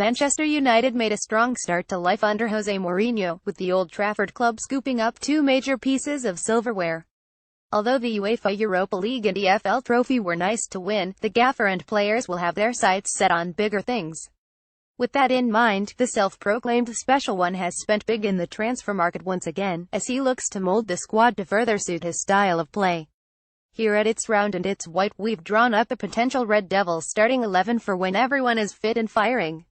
Manchester United made a strong start to life under Jose Mourinho, with the Old Trafford club scooping up two major pieces of silverware. Although the UEFA Europa League and EFL Trophy were nice to win, the gaffer and players will have their sights set on bigger things. With that in mind, the self-proclaimed special one has spent big in the transfer market once again, as he looks to mold the squad to further suit his style of play. Here at It's Round and It's White, we've drawn up the potential Red Devils starting 11 for when everyone is fit and firing.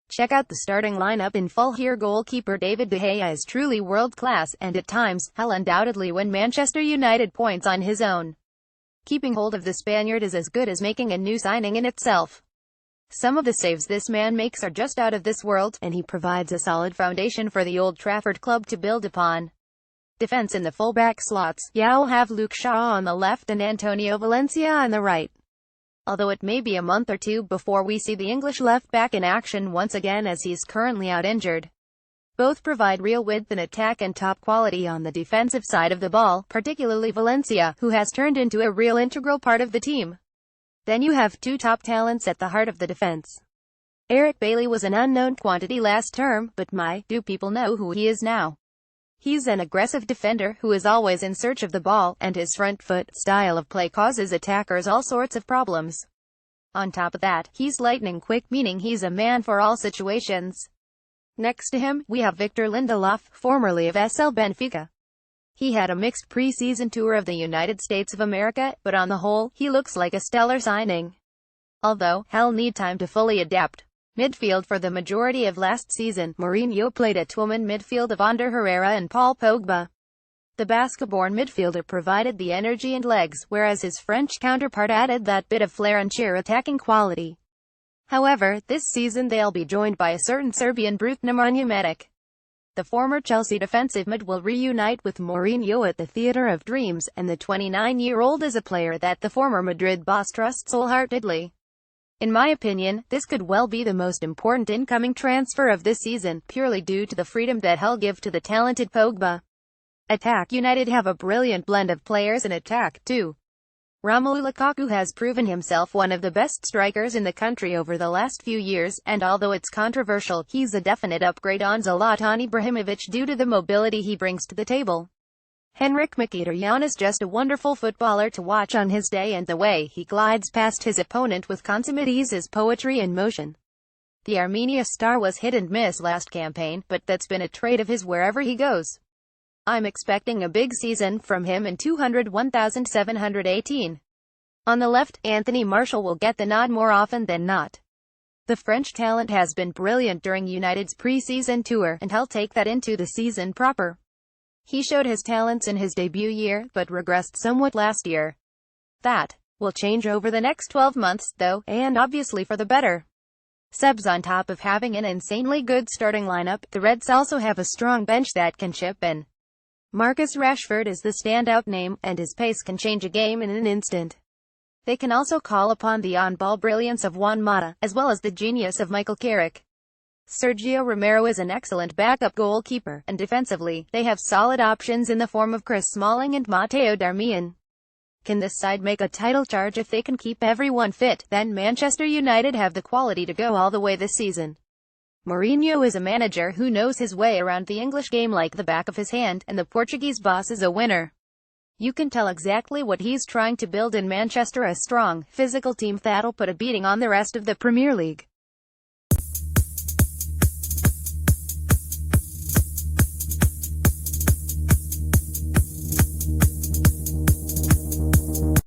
Check out the starting lineup in full here. Goalkeeper David De Gea is truly world-class, and at times, he'll undoubtedly win Manchester United points on his own. Keeping hold of the Spaniard is as good as making a new signing in itself. Some of the saves this man makes are just out of this world, and he provides a solid foundation for the Old Trafford club to build upon. Defense in the full-back slots, you'll have Luke Shaw on the left and Antonio Valencia on the right. Although it may be a month or two before we see the English left-back in action once again, as he's currently out injured. Both provide real width in attack and top quality on the defensive side of the ball, particularly Valencia, who has turned into a real integral part of the team. Then you have two top talents at the heart of the defense. Eric Bailly was an unknown quantity last term, but do people know who he is now? He's an aggressive defender who is always in search of the ball, and his front foot style of play causes attackers all sorts of problems. On top of that, he's lightning quick, meaning he's a man for all situations. Next to him, we have Victor Lindelof, formerly of SL Benfica. He had a mixed pre-season tour of the United States of America, but on the whole, he looks like a stellar signing. Although, he'll need time to fully adapt. Midfield. For the majority of last season, Mourinho played a two-man midfield of Ander Herrera and Paul Pogba. The Basque-born midfielder provided the energy and legs, whereas his French counterpart added that bit of flair and sheer attacking quality. However, this season they'll be joined by a certain Serbian brute Nemanja Matic. The former Chelsea defensive mid will reunite with Mourinho at the Theatre of Dreams, and the 29-year-old is a player that the former Madrid boss trusts wholeheartedly. In my opinion, this could well be the most important incoming transfer of this season, purely due to the freedom that he'll give to the talented Pogba. Attack. United have a brilliant blend of players in attack, too. Romelu Lukaku has proven himself one of the best strikers in the country over the last few years, and although it's controversial, he's a definite upgrade on Zlatan Ibrahimovic due to the mobility he brings to the table. Henrik Mkhitaryan is just a wonderful footballer to watch on his day, and the way he glides past his opponent with consummate ease is poetry in motion. The Armenia star was hit and miss last campaign, but that's been a trait of his wherever he goes. I'm expecting a big season from him in 201,718. On the left, Anthony Martial will get the nod more often than not. The French talent has been brilliant during United's pre-season tour, and he'll take that into the season proper. He showed his talents in his debut year, but regressed somewhat last year. That will change over the next 12 months, though, and obviously for the better. Subs. On top of having an insanely good starting lineup, the Reds also have a strong bench that can chip in. Marcus Rashford is the standout name, and his pace can change a game in an instant. They can also call upon the on-ball brilliance of Juan Mata, as well as the genius of Michael Carrick. Sergio Romero is an excellent backup goalkeeper, and defensively, they have solid options in the form of Chris Smalling and Matteo Darmian. Can this side make a title charge if they can keep everyone fit? Then Manchester United have the quality to go all the way this season. Mourinho is a manager who knows his way around the English game like the back of his hand, and the Portuguese boss is a winner. You can tell exactly what he's trying to build in Manchester: a strong, physical team that'll put a beating on the rest of the Premier League.